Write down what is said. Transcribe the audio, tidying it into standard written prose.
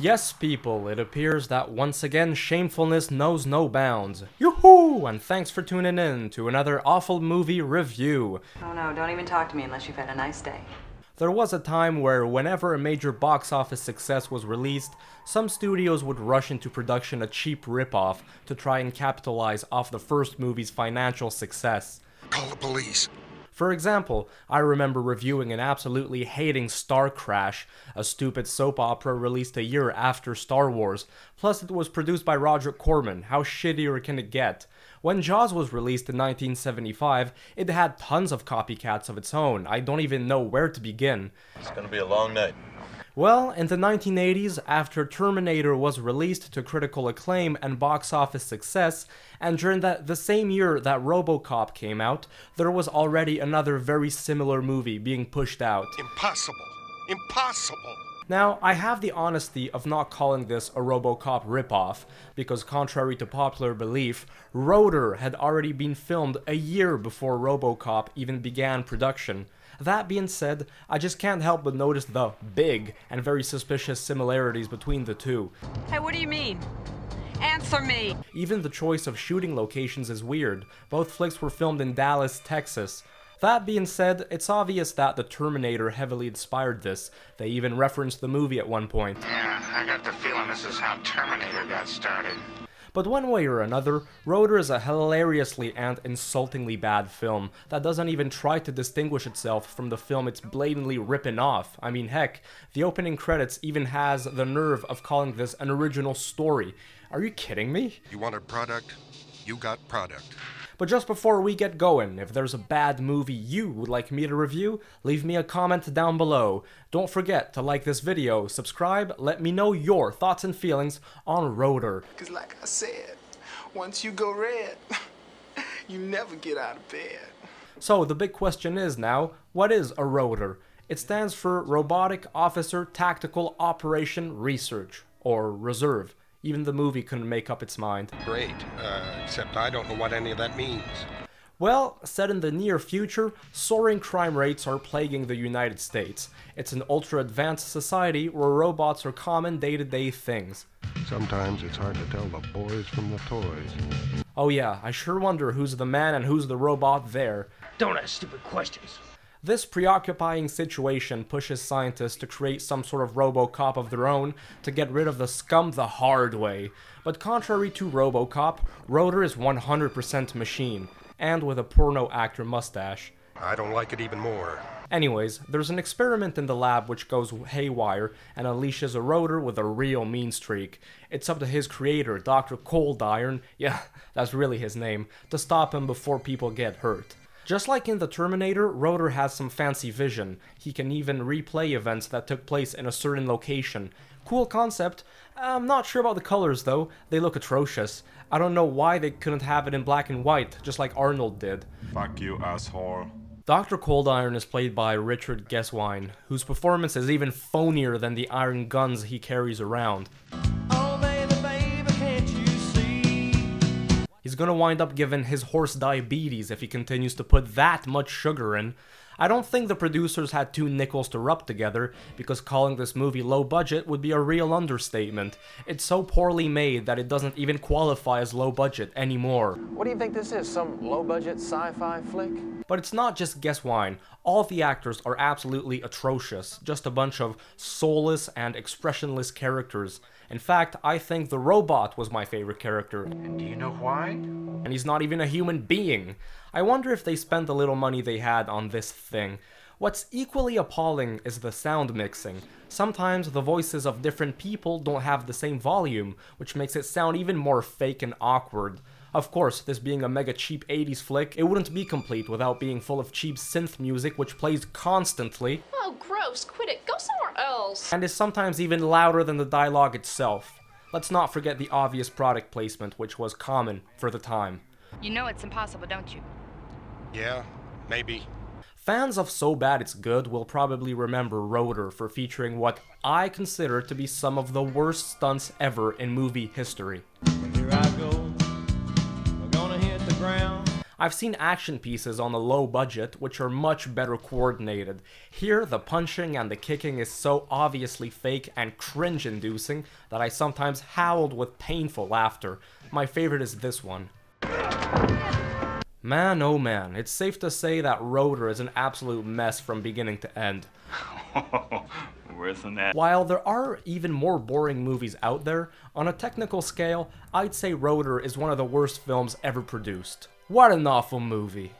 Yes, people, it appears that once again shamefulness knows no bounds. Yoo-hoo! And thanks for tuning in to another awful movie review. Oh no, don't even talk to me unless you've had a nice day. There was a time where whenever a major box office success was released, some studios would rush into production a cheap ripoff to try and capitalize off the first movie's financial success. Call the police. For example, I remember reviewing and absolutely hating Star Crash, a stupid soap opera released a year after Star Wars, plus it was produced by Roger Corman. How shittier can it get? When Jaws was released in 1975, it had tons of copycats of its own. I don't even know where to begin. It's gonna be a long night. Well, in the 1980s, after Terminator was released to critical acclaim and box office success, and during the same year that Robocop came out, there was already another very similar movie being pushed out. Impossible. Impossible. Now, I have the honesty of not calling this a Robocop ripoff, because contrary to popular belief, R.O.T.O.R had already been filmed a year before Robocop even began production. That being said, I just can't help but notice the big and very suspicious similarities between the two. Hey, what do you mean? Answer me! Even the choice of shooting locations is weird. Both flicks were filmed in Dallas, Texas. That being said, it's obvious that the Terminator heavily inspired this. They even referenced the movie at one point. Yeah, I got the feeling this is how Terminator got started. But one way or another, R.O.T.O.R is a hilariously and insultingly bad film that doesn't even try to distinguish itself from the film it's blatantly ripping off. I mean, heck, the opening credits even has the nerve of calling this an original story. Are you kidding me? You wanted product? You got product. But just before we get going, if there's a bad movie you would like me to review, leave me a comment down below. Don't forget to like this video, subscribe, let me know your thoughts and feelings on R.O.T.O.R. Cause like I said, once you go red, you never get out of bed. So the big question is now, what is a R.O.T.O.R? It stands for Robotic Officer Tactical Operation Research, or Reserve. Even the movie couldn't make up its mind. Great, except I don't know what any of that means. Well, set in the near future, soaring crime rates are plaguing the United States. It's an ultra-advanced society where robots are common day-to-day things. Sometimes it's hard to tell the boys from the toys. Oh yeah, I sure wonder who's the man and who's the robot there. Don't ask stupid questions. This preoccupying situation pushes scientists to create some sort of Robocop of their own to get rid of the scum the hard way. But contrary to Robocop, R.O.T.O.R is 100% machine, and with a porno actor mustache. I don't like it even more. Anyways, there's an experiment in the lab which goes haywire and unleashes a R.O.T.O.R with a real mean streak. It's up to his creator, Dr. Cold Iron, yeah, that's really his name, to stop him before people get hurt. Just like in the Terminator, R.O.T.O.R has some fancy vision. He can even replay events that took place in a certain location. Cool concept. I'm not sure about the colors though, they look atrocious. I don't know why they couldn't have it in black and white, just like Arnold did. Fuck you, asshole. Dr. Cold Iron is played by Richard Guesswine, whose performance is even phonier than the iron guns he carries around. He's gonna wind up giving his horse diabetes if he continues to put that much sugar in. I don't think the producers had two nickels to rub together, because calling this movie low budget would be a real understatement. It's so poorly made that it doesn't even qualify as low budget anymore. What do you think this is, some low-budget sci-fi flick? But it's not just Guesswine. All of the actors are absolutely atrocious, just a bunch of soulless and expressionless characters. In fact, I think the robot was my favorite character. And do you know why? And he's not even a human being. I wonder if they spent the little money they had on this thing. What's equally appalling is the sound mixing. Sometimes the voices of different people don't have the same volume, which makes it sound even more fake and awkward. Of course, this being a mega cheap 80s flick, it wouldn't be complete without being full of cheap synth music which plays constantly. Oh, gross, quit it, go somewhere else. And is sometimes even louder than the dialogue itself. Let's not forget the obvious product placement, which was common for the time. You know it's impossible, don't you? Yeah, maybe. Fans of So Bad It's Good will probably remember R.O.T.O.R for featuring what I consider to be some of the worst stunts ever in movie history. Here I go. We're gonna hit the ground. I've seen action pieces on a low budget which are much better coordinated. Here, the punching and the kicking is so obviously fake and cringe-inducing that I sometimes howled with painful laughter. My favorite is this one. Man, oh man, it's safe to say that R.O.T.O.R is an absolute mess from beginning to end. Worse than that. While there are even more boring movies out there, on a technical scale, I'd say R.O.T.O.R is one of the worst films ever produced. What an awful movie.